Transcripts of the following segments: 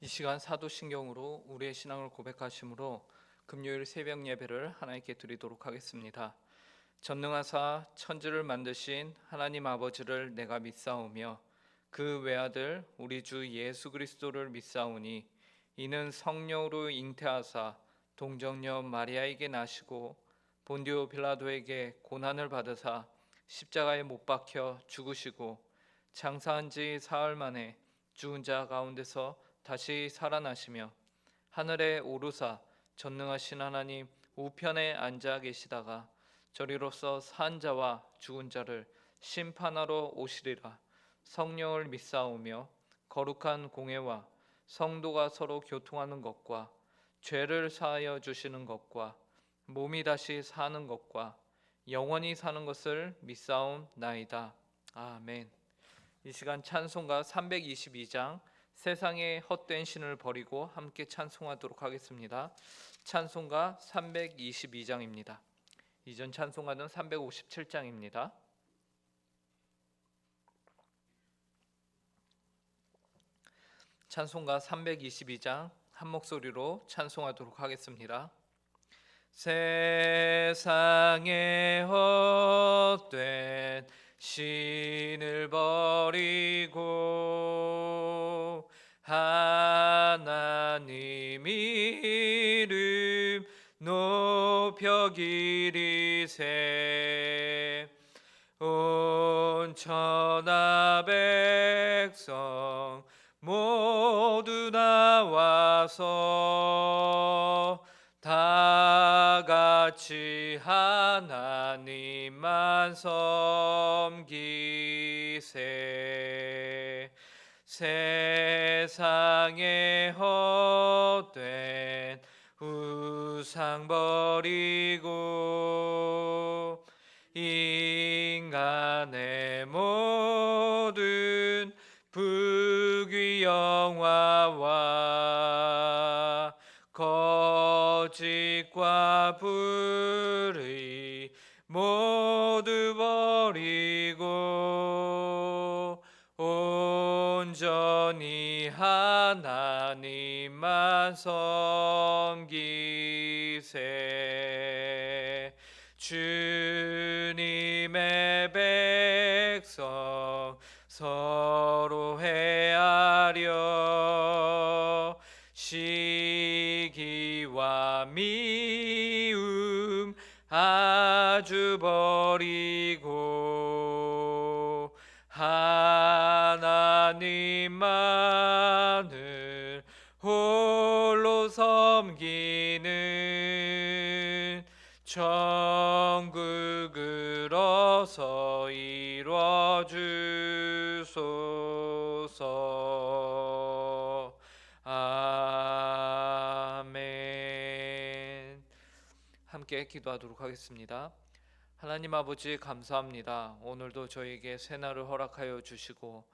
이 시간 사도신경으로 우리의 신앙을 고백하심으로 금요일 새벽 예배를 하나님께 드리도록 하겠습니다. 전능하사 천지를 만드신 하나님 아버지를 내가 믿사오며 그 외아들 우리 주 예수 그리스도를 믿사오니 이는 성령으로 잉태하사 동정녀 마리아에게 나시고 본디오 빌라도에게 고난을 받으사 십자가에 못 박혀 죽으시고 장사한 지 사흘 만에 죽은 자 가운데서 다시 살아나시며 하늘에 오르사 전능하신 하나님 우편에 앉아 계시다가 저리로서 산 자와 죽은 자를 심판하러 오시리라. 성령을 믿사오며 거룩한 공회와 성도가 서로 교통하는 것과 죄를 사하여 주시는 것과 몸이 다시 사는 것과 영원히 사는 것을 믿사옵나이다. 아멘. 이 시간 찬송가 322장 세상의 헛된 신을 버리고 함께 찬송하도록 하겠습니다. 찬송가 322장입니다. 이전 찬송가는 357장입니다. 찬송가 322장 한 목소리로 찬송하도록 하겠습니다. 세상의 헛된 신을 버리고 하나님 이름 높여 기리세 온 천하 백성 모두 나와서 다 같이 하나님만 섬기세 세상의 헛된 우상 버리고 인간의 모든 부귀 영화와 거짓과 불의 모두 버리고 온전히 하나님만 섬기세 주님의 백성 서로 헤아려 시기와 미움 아주 버리고 하나님만을 홀로 섬기는 천국을 어서 이루어 주소서. 아멘. 함께 기도하도록 하겠습니다. 하나님 아버지 감사합니다. 오늘도 저에게 새날을 허락하여 주시고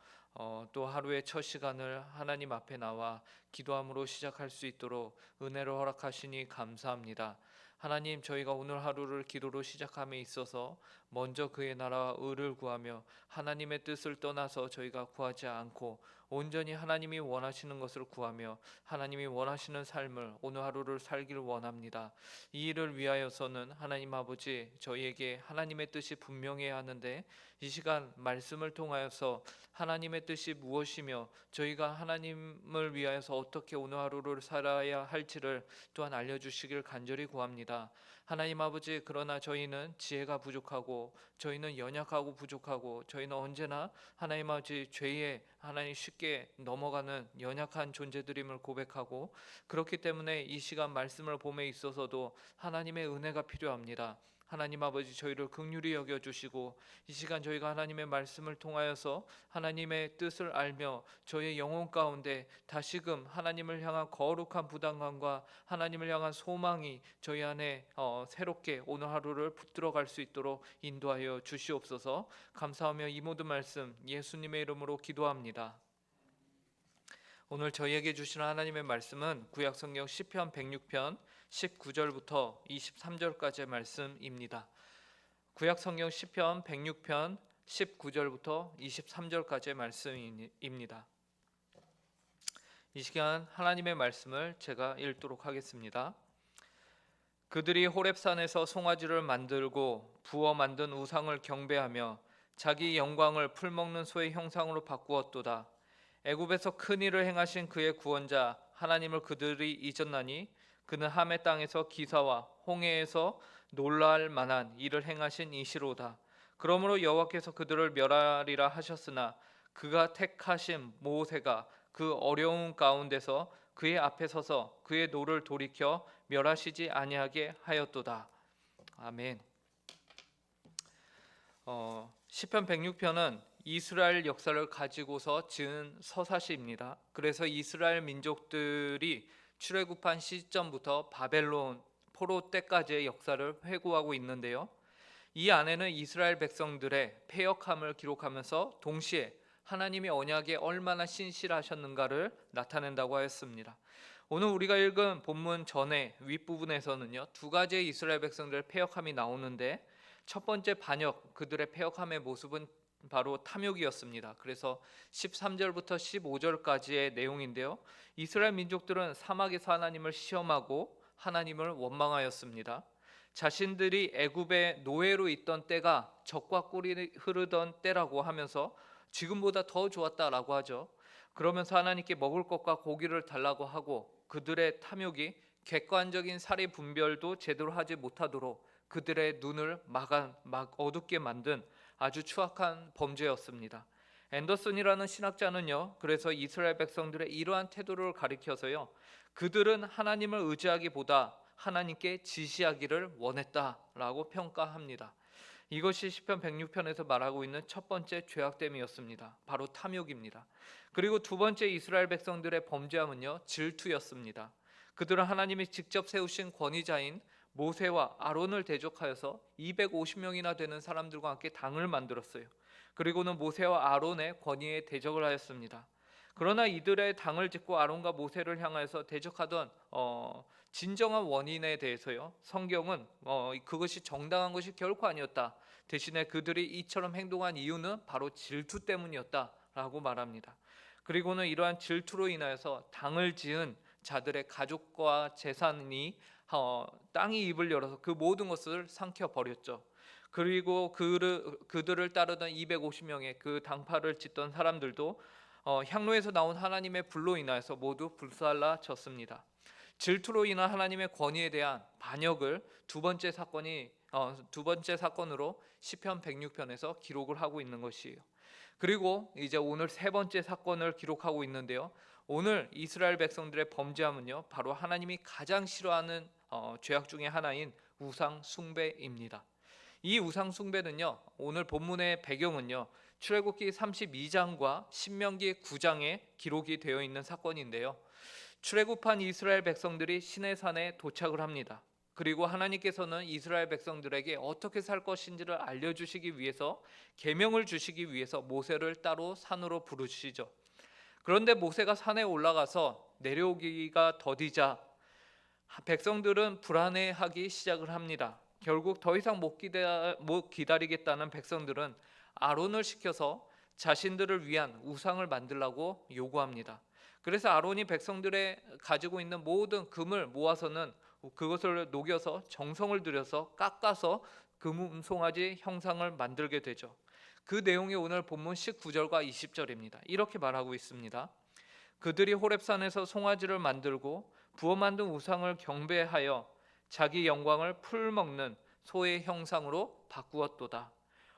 또 하루의 첫 시간을 하나님 앞에 나와 기도함으로 시작할 수 있도록 은혜를 허락하시니 감사합니다. 하나님, 저희가 오늘 하루를 기도로 시작함에 있어서 먼저 그의 나라와 의를 구하며 하나님의 뜻을 떠나서 저희가 구하지 않고 온전히 하나님이 원하시는 것을 구하며 하나님이 원하시는 삶을 오늘 하루를 살길 원합니다. 이 일을 위하여서는 하나님 아버지, 저희에게 하나님의 뜻이 분명해야 하는데 이 시간 말씀을 통하여서 하나님의 뜻이 무엇이며 저희가 하나님을 위하여서 어떻게 오늘 하루를 살아야 할지를 또한 알려주시길 간절히 구합니다. 하나님 아버지, 그러나 저희는 지혜가 부족하고 저희는 연약하고 부족하고 저희는 언제나 하나님 아버지 죄에 하나님 쉽게 넘어가는 연약한 존재들임을 고백하고 그렇기 때문에 이 시간 말씀을 봄에 있어서도 하나님의 은혜가 필요합니다. 하나님 아버지, 저희를 긍휼히 여겨주시고 이 시간 저희가 하나님의 말씀을 통하여서 하나님의 뜻을 알며 저희의 영혼 가운데 다시금 하나님을 향한 거룩한 부담감과 하나님을 향한 소망이 저희 안에 새롭게 오늘 하루를 붙들어갈 수 있도록 인도하여 주시옵소서. 감사하며 이 모든 말씀 예수님의 이름으로 기도합니다. 오늘 저희에게 주시는 하나님의 말씀은 구약성경 시편 106편 19절부터 23절까지의 말씀입니다. 구약성경 시편 106편 19절부터 23절까지의 말씀입니다. 이 시간 하나님의 말씀을 제가 읽도록 하겠습니다. 그들이 호렙산에서 송아지를 만들고 부어 만든 우상을 경배하며 자기 영광을 풀먹는 소의 형상으로 바꾸었도다. 애굽에서 큰 일을 행하신 그의 구원자 하나님을 그들이 잊었나니 그는 함의 땅에서 기사와 홍해에서 놀랄 만한 일을 행하신 이시로다. 그러므로 여호와께서 그들을 멸하리라 하셨으나 그가 택하신 모세가 그 어려운 가운데서 그의 앞에 서서 그의 노를 돌이켜 멸하시지 아니하게 하였도다. 아멘. 시편 106편은 이스라엘 역사를 가지고서 지은 서사시입니다. 그래서 이스라엘 민족들이 출애굽한 시점부터 바벨론 포로 때까지의 역사를 회고하고 있는데요. 이 안에는 이스라엘 백성들의 패역함을 기록하면서 동시에 하나님의 언약에 얼마나 신실하셨는가를 나타낸다고 하였습니다. 오늘 우리가 읽은 본문 전에 윗부분에서는요, 두 가지의 이스라엘 백성들의 패역함이 나오는데 첫 번째 반역, 그들의 패역함의 모습은 바로 탐욕이었습니다. 그래서 13절부터 15절까지의 내용인데요, 이스라엘 민족들은 사막에서 하나님을 시험하고 하나님을 원망하였습니다. 자신들이 애굽의 노예로 있던 때가 젖과 꿀이 흐르던 때라고 하면서 지금보다 더 좋았다라고 하죠. 그러면서 하나님께 먹을 것과 고기를 달라고 하고 그들의 탐욕이 객관적인 사리 분별도 제대로 하지 못하도록 그들의 눈을 막 어둡게 만든 아주 추악한 범죄였습니다. 앤더슨이라는 신학자는요, 그래서 이스라엘 백성들의 이러한 태도를 가리켜서요, 그들은 하나님을 의지하기보다 하나님께 지시하기를 원했다라고 평가합니다. 이것이 시편 106편에서 말하고 있는 첫 번째 죄악됨이었습니다. 바로 탐욕입니다. 그리고 두 번째 이스라엘 백성들의 범죄함은요, 질투였습니다. 그들은 하나님이 직접 세우신 권위자인 모세와 아론을 대적하여서 250명이나 되는 사람들과 함께 당을 만들었어요. 그리고는 모세와 아론의 권위에 대적을 하였습니다. 그러나 이들의 당을 짓고 아론과 모세를 향하여서 대적하던 진정한 원인에 대해서요, 성경은 그것이 정당한 것이 결코 아니었다. 대신에 그들이 이처럼 행동한 이유는 바로 질투 때문이었다라고 말합니다. 그리고는 이러한 질투로 인하여서 당을 지은 자들의 가족과 재산이 땅이 입을 열어서 그 모든 것을 삼켜 버렸죠. 그리고 그들을 따르던 250명의 그 당파를 짓던 사람들도 향로에서 나온 하나님의 불로 인하여서 모두 불살라졌습니다. 질투로 인한 하나님의 권위에 대한 반역을 두 번째 사건으로 시편 106편에서 기록을 하고 있는 것이에요. 그리고 이제 오늘 세 번째 사건을 기록하고 있는데요. 오늘 이스라엘 백성들의 범죄함은요, 바로 하나님이 가장 싫어하는 죄악 중에 하나인 우상 숭배입니다. 이 우상 숭배는요, 오늘 본문의 배경은요, 출애굽기 32장과 신명기 9장에 기록이 되어 있는 사건인데요. 출애굽한 이스라엘 백성들이 시내산에 도착을 합니다. 그리고 하나님께서는 이스라엘 백성들에게 어떻게 살 것인지를 알려주시기 위해서, 계명을 주시기 위해서 모세를 따로 산으로 부르시죠. 그런데 모세가 산에 올라가서 내려오기가 더디자 백성들은 불안해하기 시작을 합니다. 결국 더 이상 못 기다리겠다는 백성들은 아론을 시켜서 자신들을 위한 우상을 만들라고 요구합니다. 그래서 아론이 백성들의 가지고 있는 모든 금을 모아서는 그것을 녹여서 정성을 들여서 깎아서 금송아지 형상을 만들게 되죠. 그 내용이 오늘 본문 19절과 20절입니다. 이렇게 말하고 있습니다. 그들이 호렙산에서 송아지를 만들고 부어 만든 우상을 경배하여 자기 영광을 풀먹는 소의 형상으로 바꾸었도다.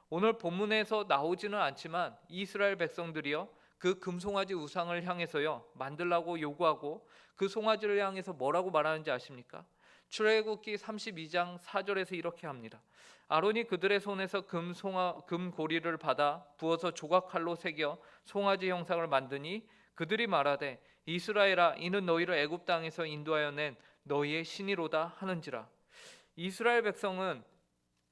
오늘 본문에서 나오지는 않지만 이스라엘 백성들이요, 그 금송아지 우상을 향해서요 만들라고 요구하고 그 송아지를 향해서 뭐라고 말하는지 아십니까? 출애굽기 32장 4절에서 이렇게 합니다. 아론이 그들의 손에서 금고리를 받아 부어서 조각칼로 새겨 송아지 형상을 만드니 그들이 말하되 이스라엘아, 이는 너희를 애굽 땅에서 인도하여 낸 너희의 신이로다 하는지라. 이스라엘 백성은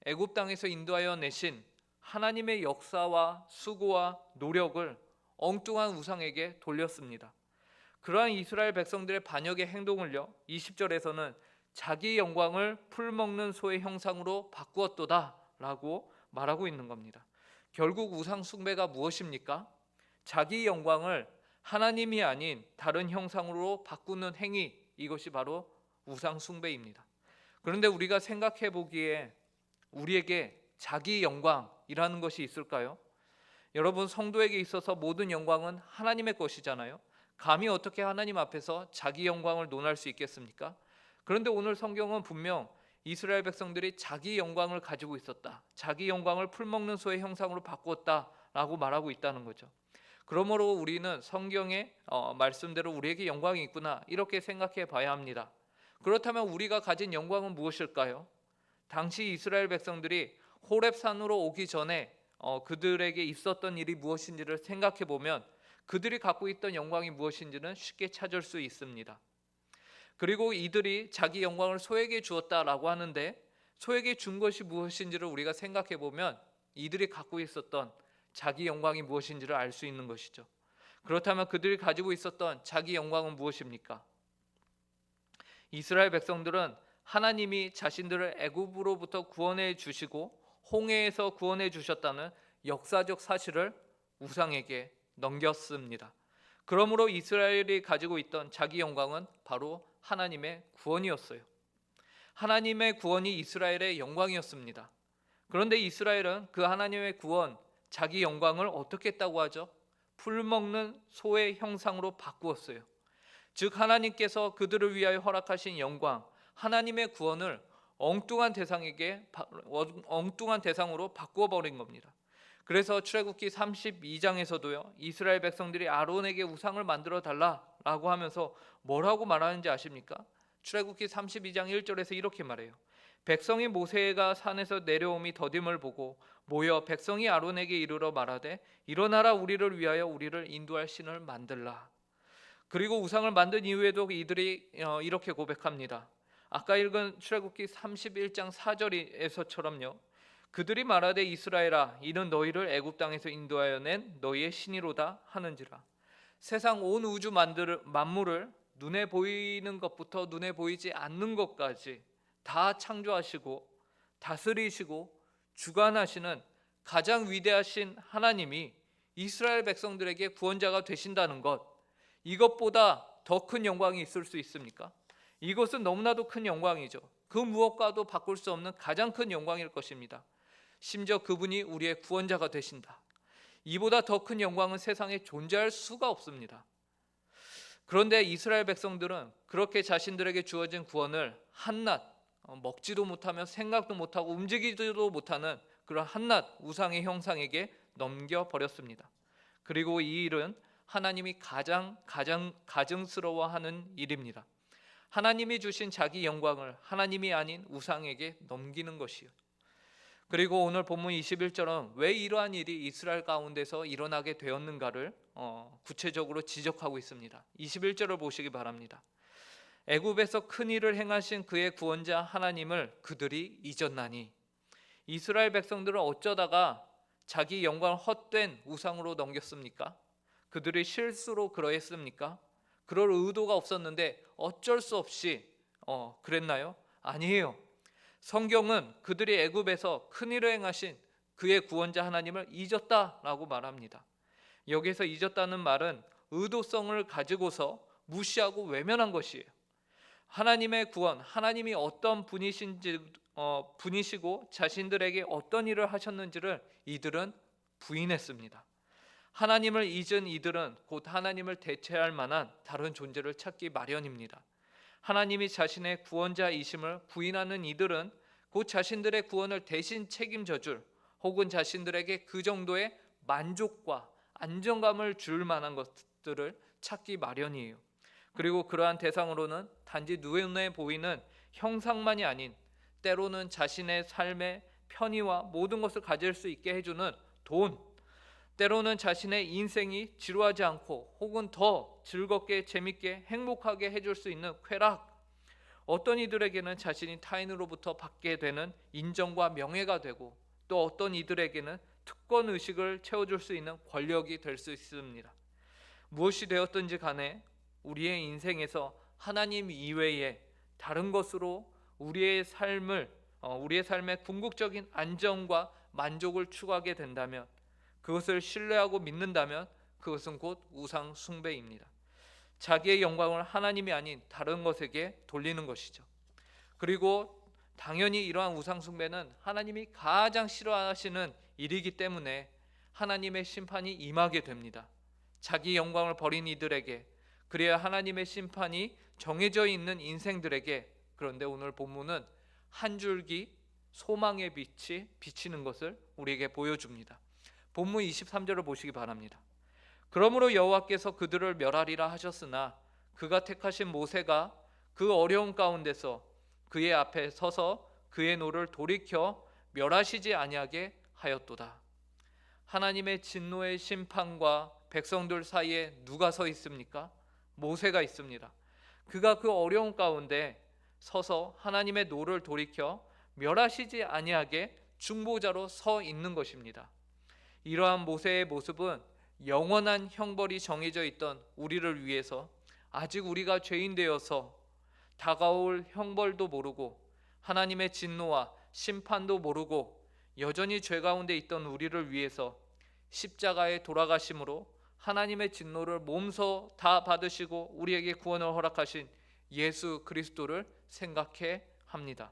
애굽 땅에서 인도하여 내신 하나님의 역사와 수고와 노력을 엉뚱한 우상에게 돌렸습니다. 그러한 이스라엘 백성들의 반역의 행동을요, 20절에서는 자기 영광을 풀먹는 소의 형상으로 바꾸었도다 라고 말하고 있는 겁니다. 결국 우상 숭배가 무엇입니까? 자기 영광을 하나님이 아닌 다른 형상으로 바꾸는 행위, 이것이 바로 우상 숭배입니다. 그런데 우리가 생각해 보기에 우리에게 자기 영광이라는 것이 있을까요? 여러분, 성도에게 있어서 모든 영광은 하나님의 것이잖아요. 감히 어떻게 하나님 앞에서 자기 영광을 논할 수 있겠습니까? 그런데 오늘 성경은 분명 이스라엘 백성들이 자기 영광을 가지고 있었다, 자기 영광을 풀먹는 소의 형상으로 바꾸었다라고 말하고 있다는 거죠. 그러므로 우리는 성경의 말씀대로 우리에게 영광이 있구나, 이렇게 생각해 봐야 합니다. 그렇다면 우리가 가진 영광은 무엇일까요? 당시 이스라엘 백성들이 호렙산으로 오기 전에 그들에게 있었던 일이 무엇인지를 생각해 보면 그들이 갖고 있던 영광이 무엇인지는 쉽게 찾을 수 있습니다. 그리고 이들이 자기 영광을 소에게 주었다라고 하는데, 소에게 준 것이 무엇인지를 우리가 생각해 보면 이들이 갖고 있었던 자기 영광이 무엇인지를 알 수 있는 것이죠. 그렇다면 그들이 가지고 있었던 자기 영광은 무엇입니까? 이스라엘 백성들은 하나님이 자신들을 애굽으로부터 구원해 주시고 홍해에서 구원해 주셨다는 역사적 사실을 우상에게 넘겼습니다. 그러므로 이스라엘이 가지고 있던 자기 영광은 바로 하나님의 구원이었어요. 하나님의 구원이 이스라엘의 영광이었습니다. 그런데 이스라엘은 그 하나님의 구원, 자기 영광을 어떻게 했다고 하죠? 풀먹는 소의 형상으로 바꾸었어요. 즉 하나님께서 그들을 위하여 허락하신 영광, 하나님의 구원을 엉뚱한 대상으로 바꾸어 버린 겁니다. 그래서 출애굽기 32장에서도요, 이스라엘 백성들이 아론에게 우상을 만들어 달라라고 하면서 뭐라고 말하는지 아십니까? 출애굽기 32장 1절에서 이렇게 말해요. 백성이 모세가 산에서 내려옴이 더딤을 보고 모여 백성이 아론에게 이르러 말하되 일어나라, 우리를 위하여 우리를 인도할 신을 만들라. 그리고 우상을 만든 이후에도 이들이 이렇게 고백합니다. 아까 읽은 출애굽기 31장 4절에서처럼요, 그들이 말하되 이스라엘아, 이는 너희를 애굽 땅에서 인도하여 낸 너희의 신이로다 하는지라. 세상 온 우주 만물을 눈에 보이는 것부터 눈에 보이지 않는 것까지 다 창조하시고 다스리시고 주관하시는 가장 위대하신 하나님이 이스라엘 백성들에게 구원자가 되신다는 것, 이것보다 더 큰 영광이 있을 수 있습니까? 이것은 너무나도 큰 영광이죠. 그 무엇과도 바꿀 수 없는 가장 큰 영광일 것입니다. 심지어 그분이 우리의 구원자가 되신다, 이보다 더 큰 영광은 세상에 존재할 수가 없습니다. 그런데 이스라엘 백성들은 그렇게 자신들에게 주어진 구원을 한낱 먹지도 못하며 생각도 못하고 움직이지도 못하는 그런 한낱 우상의 형상에게 넘겨버렸습니다. 그리고 이 일은 하나님이 가장 가증스러워하는 일입니다. 하나님이 주신 자기 영광을 하나님이 아닌 우상에게 넘기는 것이요. 그리고 오늘 본문 21절은 왜 이러한 일이 이스라엘 가운데서 일어나게 되었는가를 구체적으로 지적하고 있습니다. 21절을 보시기 바랍니다. 애굽에서 큰 일을 행하신 그의 구원자 하나님을 그들이 잊었나니. 이스라엘 백성들은 어쩌다가 자기 영광을 헛된 우상으로 넘겼습니까? 그들이 실수로 그러했습니까? 그럴 의도가 없었는데 어쩔 수 없이 그랬나요? 아니에요. 성경은 그들이 애굽에서 큰 일을 행하신 그의 구원자 하나님을 잊었다라고 말합니다. 여기서 잊었다는 말은 의도성을 가지고서 무시하고 외면한 것이에요. 하나님의 구원, 하나님이 어떤 분이시고 자신들에게 어떤 일을 하셨는지를 이들은 부인했습니다. 하나님을 잊은 이들은 곧 하나님을 대체할 만한 다른 존재를 찾기 마련입니다. 하나님이 자신의 구원자이심을 부인하는 이들은 곧 자신들의 구원을 대신 책임져 줄, 혹은 자신들에게 그 정도의 만족과 안정감을 줄 만한 것들을 찾기 마련이에요. 그리고 그러한 대상으로는 단지 눈에 보이는 형상만이 아닌 때로는 자신의 삶의 편의와 모든 것을 가질 수 있게 해주는 돈, 때로는 자신의 인생이 지루하지 않고 혹은 더 즐겁게 재밌게 행복하게 해줄 수 있는 쾌락, 어떤 이들에게는 자신이 타인으로부터 받게 되는 인정과 명예가 되고, 또 어떤 이들에게는 특권 의식을 채워줄 수 있는 권력이 될 수 있습니다. 무엇이 되었든지 간에 우리의 인생에서 하나님 이외에 다른 것으로 우리의 삶의 궁극적인 안정과 만족을 추구하게 된다면, 그것을 신뢰하고 믿는다면 그것은 곧 우상 숭배입니다. 자기의 영광을 하나님이 아닌 다른 것에게 돌리는 것이죠. 그리고 당연히 이러한 우상 숭배는 하나님이 가장 싫어하시는 일이기 때문에 하나님의 심판이 임하게 됩니다. 자기 영광을 버린 이들에게, 그래야 하나님의 심판이 정해져 있는 인생들에게. 그런데 오늘 본문은 한 줄기 소망의 빛이 비치는 것을 우리에게 보여줍니다. 본문 23절을 보시기 바랍니다. 그러므로 여호와께서 그들을 멸하리라 하셨으나 그가 택하신 모세가 그 어려운 가운데서 그의 앞에 서서 그의 노를 돌이켜 멸하시지 아니하게 하였도다. 하나님의 진노의 심판과 백성들 사이에 누가 서 있습니까? 모세가 있습니다. 그가 그 어려운 가운데 서서 하나님의 노를 돌이켜 멸하시지 아니하게 중보자로 서 있는 것입니다. 이러한 모세의 모습은 영원한 형벌이 정해져 있던 우리를 위해서 아직 우리가 죄인 되어서 다가올 형벌도 모르고 하나님의 진노와 심판도 모르고 여전히 죄 가운데 있던 우리를 위해서 십자가에 돌아가심으로 하나님의 진노를 몸소 다 받으시고 우리에게 구원을 허락하신 예수 그리스도를 생각해 합니다.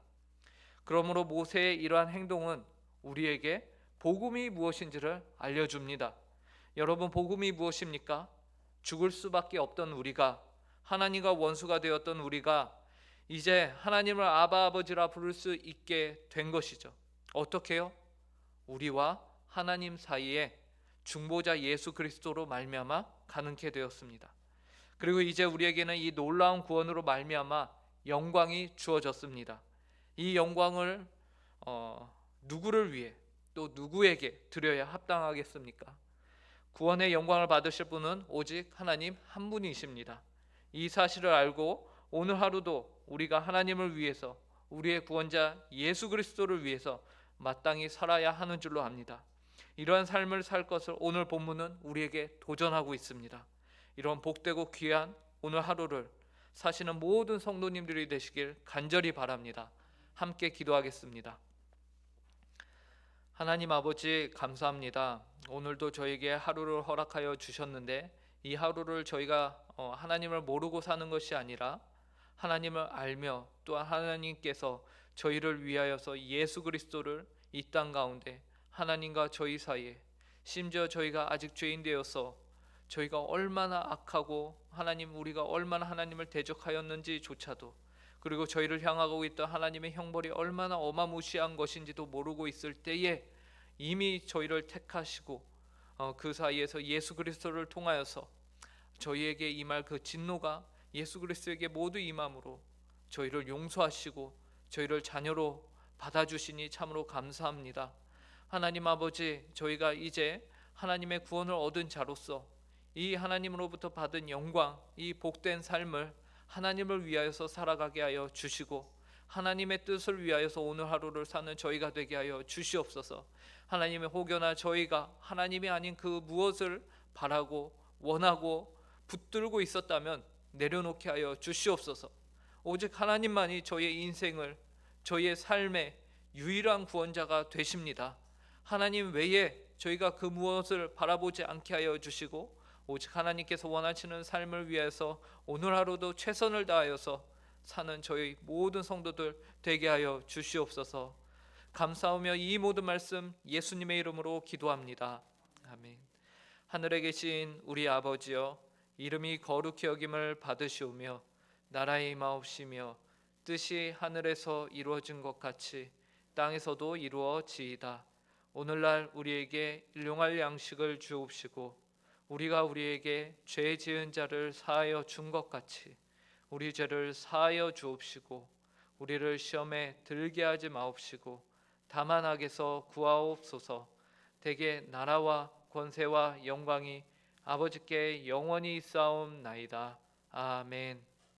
그러므로 모세의 이러한 행동은 우리에게 복음이 무엇인지를 알려줍니다. 여러분, 복음이 무엇입니까? 죽을 수밖에 없던 우리가, 하나님과 원수가 되었던 우리가 이제 하나님을 아바 아버지라 부를 수 있게 된 것이죠. 어떻게요? 우리와 하나님 사이에 중보자 예수 그리스도로 말미암아 가능케 되었습니다. 그리고 이제 우리에게는 이 놀라운 구원으로 말미암아 영광이 주어졌습니다. 이 영광을 누구를 위해 또 누구에게 드려야 합당하겠습니까? 구원의 영광을 받으실 분은 오직 하나님 한 분이십니다. 이 사실을 알고 오늘 하루도 우리가 하나님을 위해서, 우리의 구원자 예수 그리스도를 위해서 마땅히 살아야 하는 줄로 압니다. 이러한 삶을 살 것을 오늘 본문은 우리에게 도전하고 있습니다. 이런 복되고 귀한 오늘 하루를 사시는 모든 성도님들이 되시길 간절히 바랍니다. 함께 기도하겠습니다. 하나님 아버지, 감사합니다. 오늘도 저에게 하루를 허락하여 주셨는데 이 하루를 저희가 하나님을 모르고 사는 것이 아니라 하나님을 알며 또한 하나님께서 저희를 위하여서 예수 그리스도를 이 땅 가운데 하나님과 저희 사이에, 심지어 저희가 아직 죄인 되어서 저희가 얼마나 악하고 우리가 얼마나 하나님을 대적하였는지조차도, 그리고 저희를 향하고 있던 하나님의 형벌이 얼마나 어마무시한 것인지도 모르고 있을 때에 이미 저희를 택하시고 그 사이에서 예수 그리스도를 통하여서 저희에게 임할 그 진노가 예수 그리스도에게 모두 임함으로 저희를 용서하시고 저희를 자녀로 받아주시니 참으로 감사합니다. 하나님 아버지, 저희가 이제 하나님의 구원을 얻은 자로서 이 하나님으로부터 받은 영광, 이 복된 삶을 하나님을 위하여서 살아가게 하여 주시고 하나님의 뜻을 위하여서 오늘 하루를 사는 저희가 되게 하여 주시옵소서. 하나님의 혹여나 저희가 하나님이 아닌 그 무엇을 바라고 원하고 붙들고 있었다면 내려놓게 하여 주시옵소서. 오직 하나님만이 저희의 인생을, 저희의 삶의 유일한 구원자가 되십니다. 하나님 외에 저희가 그 무엇을 바라보지 않게 하여 주시고 오직 하나님께서 원하시는 삶을 위해서 오늘 하루도 최선을 다하여서 사는 저희 모든 성도들 되게 하여 주시옵소서. 감사하며 이 모든 말씀 예수님의 이름으로 기도합니다. 아멘. 하늘에 계신 우리 아버지여, 이름이 거룩히 여김을 받으시오며 나라의 임하옵시며 뜻이 하늘에서 이루어진 것 같이 땅에서도 이루어지이다. 오늘날 우리에게 일용할 양식을 주옵시고 우리가 우리에게 죄 지은 자를 사하여 준 것 같이 우리 죄를 사하여 주옵시고 우리를 시험에 들게 하지 마옵시고 다만 악에서 구하옵소서. 대개 나라와 권세와 영광이 아버지께 영원히 있사옵나이다. 아멘.